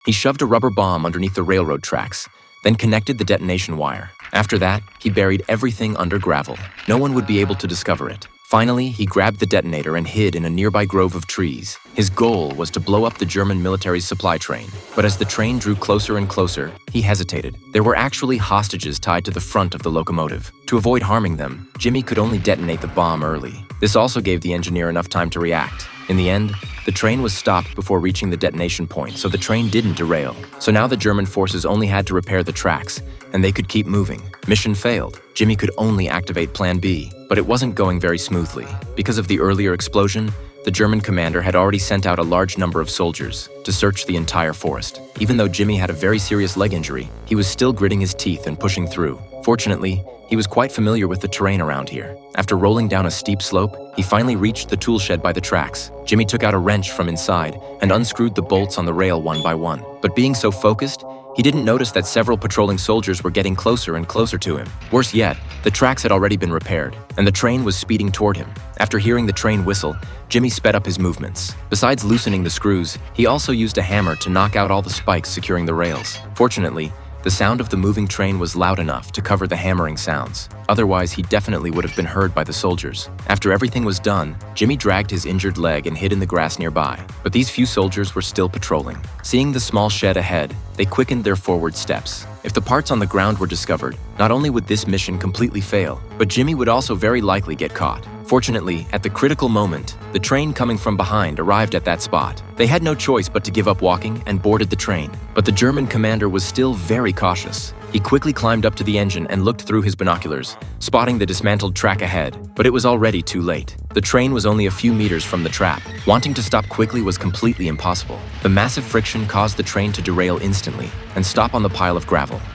He shoved a rubber bomb underneath the railroad tracks, then connected the detonation wire. After that, he buried everything under gravel. No one would be able to discover it. Finally, he grabbed the detonator and hid in a nearby grove of trees. His goal was to blow up the German military's supply train. But as the train drew closer and closer, he hesitated. There were actually hostages tied to the front of the locomotive. To avoid harming them, Jimmy could only detonate the bomb early. This also gave the engineer enough time to react. In the end, the train was stopped before reaching the detonation point, so the train didn't derail. So now the German forces only had to repair the tracks, and they could keep moving. Mission failed. Jimmy could only activate Plan B, but it wasn't going very smoothly. Because of the earlier explosion, the German commander had already sent out a large number of soldiers to search the entire forest. Even though Jimmy had a very serious leg injury, he was still gritting his teeth and pushing through. Fortunately, he was quite familiar with the terrain around here. After rolling down a steep slope, he finally reached the tool shed by the tracks. Jimmy took out a wrench from inside and unscrewed the bolts on the rail one by one. But being so focused, he didn't notice that several patrolling soldiers were getting closer and closer to him. Worse yet, the tracks had already been repaired, and the train was speeding toward him. After hearing the train whistle, Jimmy sped up his movements. Besides loosening the screws, he also used a hammer to knock out all the spikes securing the rails. Fortunately, the sound of the moving train was loud enough to cover the hammering sounds. Otherwise, he definitely would have been heard by the soldiers. After everything was done, Jimmy dragged his injured leg and hid in the grass nearby. But these few soldiers were still patrolling. Seeing the small shed ahead, they quickened their forward steps. If the parts on the ground were discovered, not only would this mission completely fail, but Jimmy would also very likely get caught. Fortunately, at the critical moment, the train coming from behind arrived at that spot. They had no choice but to give up walking and boarded the train. But the German commander was still very cautious. He quickly climbed up to the engine and looked through his binoculars, spotting the dismantled track ahead. But it was already too late. The train was only a few meters from the trap. Wanting to stop quickly was completely impossible. The massive friction caused the train to derail instantly and stop on the pile of gravel.